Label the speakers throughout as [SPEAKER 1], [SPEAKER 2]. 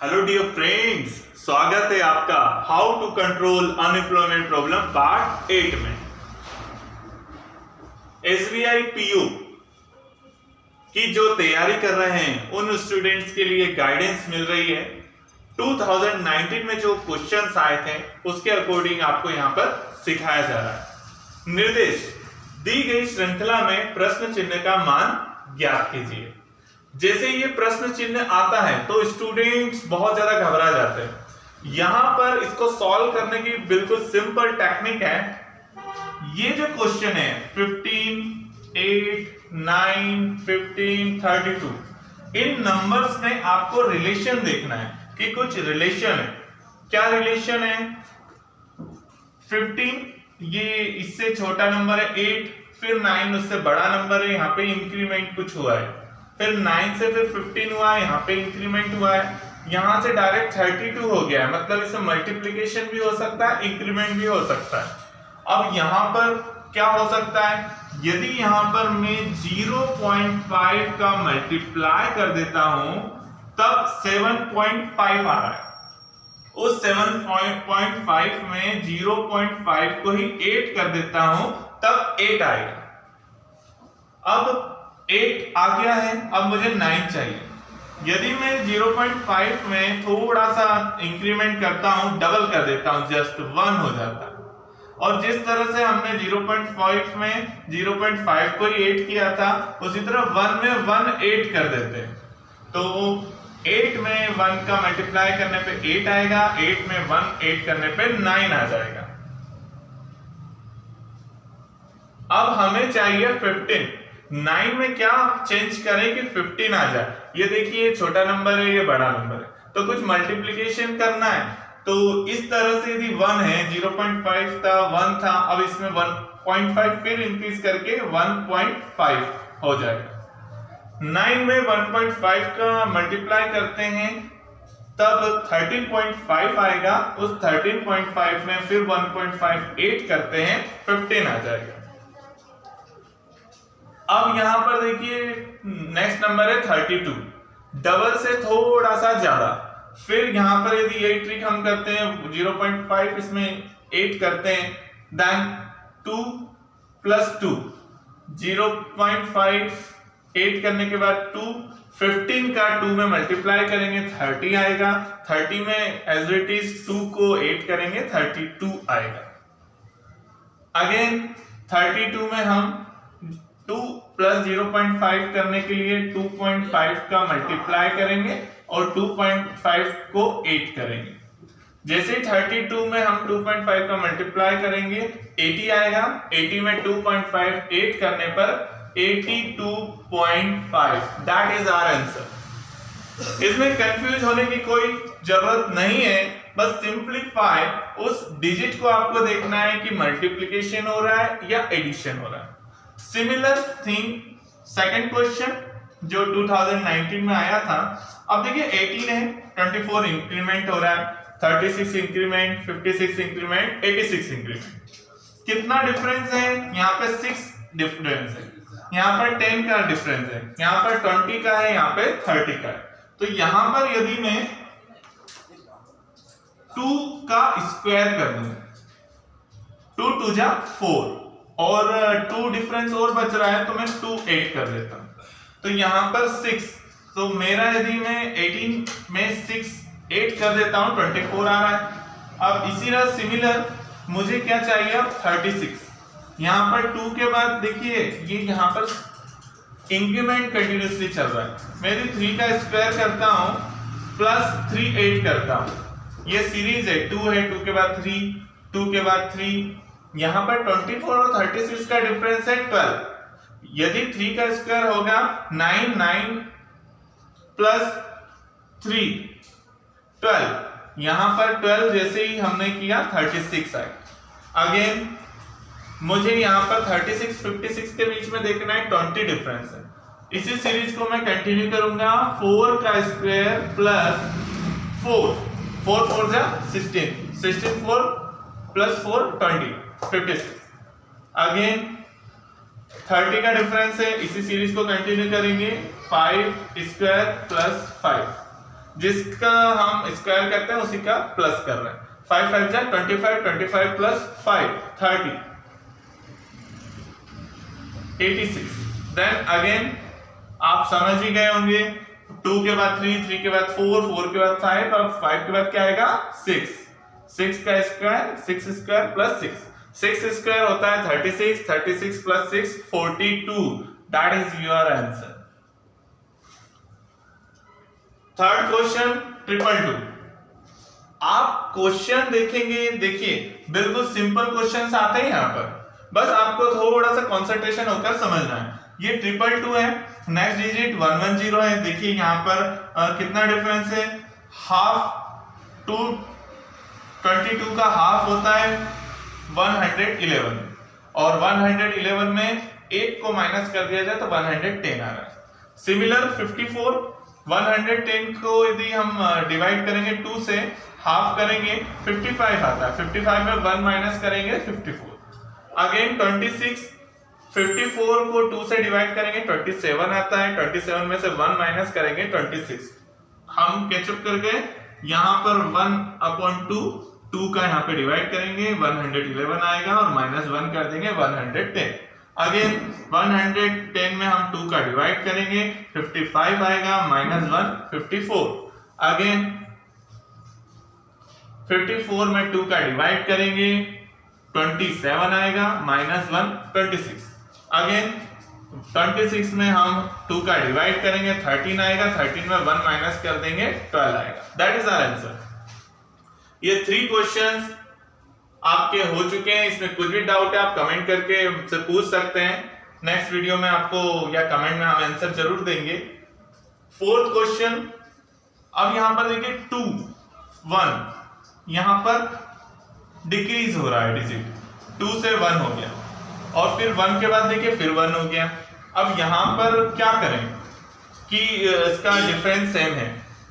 [SPEAKER 1] Hello dear friends, स्वागत है आपका how to control unemployment problem part 8 में। एसबीआई पीयू की जो तैयारी कर रहे हैं उन स्टूडेंट्स के लिए गाइडेंस मिल रही है। 2019 में जो क्वेश्चंस आए थे उसके अकॉर्डिंग आपको यहाँ पर सिखाया जा रहा है। निर्देश दी गई श्रृंखला में प्रश्न चिन्ह का मान ज्ञात कीजिए। जैसे ये प्रश्न चिन्ह आता है तो स्टूडेंट्स बहुत ज्यादा घबरा जाते हैं। यहां पर इसको सॉल्व करने की बिल्कुल सिंपल टेक्निक है। ये जो क्वेश्चन है 15, 8, 9, 15, 32, इन नंबर्स में आपको रिलेशन देखना है कि कुछ रिलेशन है। क्या रिलेशन है? 15 ये इससे छोटा नंबर है 8, फिर 9 उससे बड़ा नंबर है, यहाँ पे इंक्रीमेंट कुछ हुआ है, फिर 9 से फिर 15 हुआ है, यहाँ पे इंक्रीमेंट हुआ है, यहाँ से डायरेक्ट 32 हो गया है। मतलब इसमें मल्टीप्लिकेशन भी हो सकता है, इंक्रीमेंट भी हो सकता है। अब यहाँ पर क्या हो सकता है? यदि यहाँ पर मैं 0.5 का मल्टीप्लाई कर देता हूं तब 7.5 आ रहा है। उस 7.5 में 0.5 को ही 8 कर देता हूं तब 8 आएगा। अब 8 आ गया है, अब मुझे 9 चाहिए। यदि मैं 0.5 में थोड़ा सा इंक्रीमेंट करता हूं, डबल कर देता हूं, जस्ट 1 हो जाता है। और जिस तरह से हमने 0.5 में 0.5 को ही 8 किया था, उसी तरह 1 में 1 8 कर देते हैं। तो 8 में 1 का मल्टीप्लाई करने पे 8 आएगा, 8 में 1 8 करने पे 9 आ जाएगा। अब हमें चाहिए 15। 9 में क्या चेंज करें कि 15 आ जाए? ये देखिए छोटा नंबर है, ये बड़ा नंबर है, तो कुछ मल्टीप्लिकेशन करना है। तो इस तरह से यदि 1 है, 0.5 था, 1 था, अब इसमें 1.5 फिर इंक्रीज करके 1.5 हो जाएगा। 9 में 1.5 का मल्टीप्लाई करते हैं तब 13.5 आएगा। उस 13.5 में फिर 1.58 करते हैं, 15 आ जाएगा। अब यहां पर देखिए नेक्स्ट नंबर है 32, डबल से थोड़ा सा ज्यादा। फिर यहां पर यदि यही ट्रिक हम करते हैं, 0.5 इसमें 8 करते हैं, देन 2 + 2, 0.5 8 करने के बाद 2, 15 का 2 में मल्टीप्लाई करेंगे 30 आएगा। 30 में एज इट इज 2 को 8 करेंगे 32 आएगा। अगेन 32 में हम 2 + 0.5 करने के लिए 2.5 का मल्टीप्लाई करेंगे और 2.5 को 8 करेंगे। जैसे 32 में हम 2.5 का मल्टीप्लाई करेंगे 80 आएगा। 80 में 2.5 8 करने पर 82.5, दैट इज आवर आंसर। इसमें कंफ्यूज होने की कोई जरूरत नहीं है, बस सिंप्लीफाई उस डिजिट को आपको देखना है कि मल्टीप्लिकेशन हो रहा है या एडिशन हो रहा है। सिमिलर थिंग सेकंड क्वेश्चन जो 2019 में आया था। अब देखिए 18 है, 24 इंक्रीमेंट हो रहा है, 36 इंक्रीमेंट, 56 इंक्रीमेंट, 86 इंक्रीमेंट। कितना डिफरेंस है? यहाँ पे 6 डिफरेंस है, यहाँ पर 10 का डिफरेंस है, यहाँ पर 20 का है, यहाँ पे 30 का है। तो यहाँ पर यदि मैं 2 का स्क्वायर कर दूं, 2 × 2 = 4 और 2 डिफरेंस और बच रहा है तो मैं 2 8 कर देता हूं। तो यहां पर 6, तो मेरा यदि मैं 18 में 6 8 कर देता हूं 24 आ रहा है। अब इसी तरह सिमिलर मुझे क्या चाहिए? अब 36। यहां पर 2 के बाद देखिए ये यहां पर इंक्रीमेंट कंटिन्यूअसली चल रहा है। मैं यदि 3 का स्क्वायर करता हूं प्लस 3 8 करता हूं, ये सीरीज है, 2 है, 2 के बाद 3, 2 के बाद 3, यहां पर 24 और 36 का डिफरेंस है 12। यदि 3 का स्क्वायर होगा 9, 9 + 3 12, यहां पर 12 जैसे ही हमने किया 36 आएगा। अगेन मुझे यहां पर 36 56 के बीच में देखना है 20 डिफरेंस है। इसी सीरीज को मैं कंटिन्यू करूंगा, 4 का स्क्वायर प्लस 4, 4 4 जा 16, 16 4 + 4 20, 56। अगेन 30 का डिफरेंस है, इसी सीरीज को कंटिन्यू करेंगे, 5 स्क्वायर + 5, जिसका हम स्क्वायर करते हैं उसी का प्लस कर रहे हैं। 5 5 जा 25, 25 प्लस 5 30 86। देन अगेन आप समझ ही गए होंगे, 2 के बाद 3, 3 के बाद 4, 4 के बाद 5, अब 5 के बाद क्या आएगा 6, 6 का स्क्वायर 6 स्क्वायर प्लस 6, 6 स्क्वायर होता है 36, 36 plus 6 42। That is your answer. Third question 222। आप क्वेश्चन देखेंगे, देखिए बिल्कुल सिंपल क्वेश्चंस आते हैं यहाँ पर, बस आपको थोड़ा सा कंसंट्रेशन होकर समझना है। ये 222 है, नेक्स्ट डिजिट 110 है। देखिए यहाँ पर कितना डिफरेंस है, हाफ टू 22 का हाफ होता है 111, और 111 में 1 को माइनस कर दिया जाए तो 110 आ रहा है। सिमिलर 54, 110 को यदि हम डिवाइड करेंगे 2 से, हाफ करेंगे 55 आता है, 55 में 1 माइनस करेंगे 54। अगेन 26, 54 को 2 से डिवाइड करेंगे 27 आता है, 27 में से 1 माइनस करेंगे 26। हम कैचअप करके यहाँ पर 1/2 2 का यहाँ पे डिवाइड करेंगे 111 आएगा, और माइनस 1 कर देंगे 110। अगेन 110 में हम 2 का डिवाइड करेंगे 55 आएगा, माइनस 1 54। अगेन 54 में 2 का डिवाइड करेंगे 27 आएगा, माइनस 1 26। अगेन 26 में हम 2 का डिवाइड करेंगे 13 आएगा, 13 में 1 माइनस कर देंगे 12 आएगा। That is our answer. ये 3 क्वेश्चंस आपके हो चुके हैं। इसमें कुछ भी डाउट है आप कमेंट करके हमसे पूछ सकते हैं, नेक्स्ट वीडियो में आपको या कमेंट में हम आंसर जरूर देंगे। फोर्थ क्वेश्चन, अब यहां पर देखिए 2 1 यहां पर डिक्रीज हो रहा है डिजिट, 2 से 1 हो गया, और फिर 1 के बाद देखिए फिर 1 हो गया। अब यहां पर क्या करें कि इसका डिफरेंस सेम है,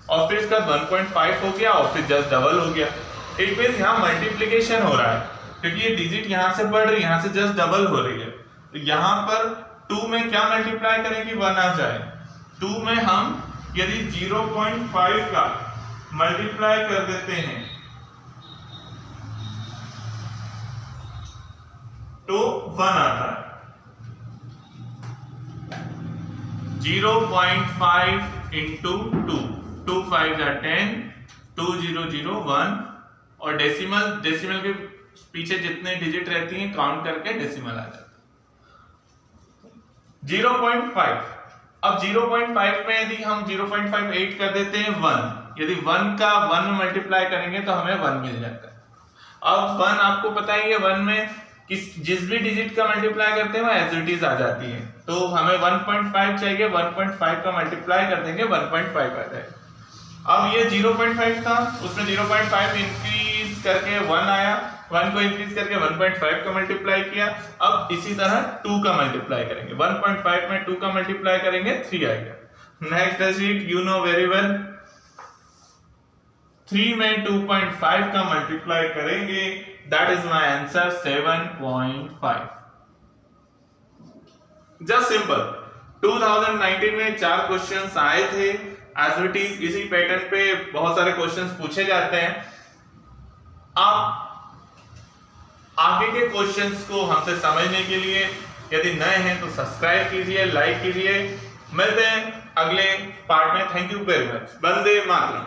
[SPEAKER 1] और फिर इसका 1.5 हो गया, और फिर जस्ट डबल हो गया। इट मींस यहाँ मल्टीप्लिकेशन हो रहा है, क्योंकि ये डिजिट यहाँ से बढ़ रही है, यहाँ से जस्ट डबल हो रही है। तो यहाँ पर 2 में क्या मल्टीप्लाई करें कि 1 आ जाए। 2 में हम यदि 0.5 का मल्टीप्लाई कर देते हैं तो 1 आता है। 0.5 इंटू 2, 2 5 जा 10, 2 0 0 1, और डेसिमल के पीछे जितने डिजिट रहती हैं काउंट करके डेसिमल आ जाता है। 0.5, अब 0.5 में यदि हम 0.58 कर देते हैं 1, यदि 1 का 1 में मल्टीप्लाई करेंगे तो हमें 1 मिल जाता है। अब 1 आपको पता ही है, 1 में जिस भी डिजिट का मल्टीप्लाई करते हैं वो एज इट इज आ जाती है, तो हमें 1.5 चाहिए, 1.5 का मल्टीप्लाई कर देंगे 1.5 आ जाएगा। अब ये 0.5 था, उसमें 0.5 इंक्रीज करके 1 आया, 1 को इंक्रीज करके 1.5 का मल्टीप्लाई किया। अब इसी तरह 2 का मल्टीप्लाई करेंगे, 1.5 में 2 का मल्टीप्लाई करेंगे 3 आएगा। Next digit you know very well, 3 में 2.5 का मल्टीप्लाई करेंगे, that is my answer 7.5। Just simple. 2019 में 4 क्वेश्चंस आए थे, एज इट इज इसी पैटर्न पे बहुत सारे क्वेश्चंस पूछे जाते हैं। आप आगे के क्वेश्चंस को हमसे समझने के लिए यदि नए हैं तो सब्सक्राइब कीजिए, लाइक कीजिए। मिलते हैं अगले पार्ट में। Thank you very much. Vande Mataram.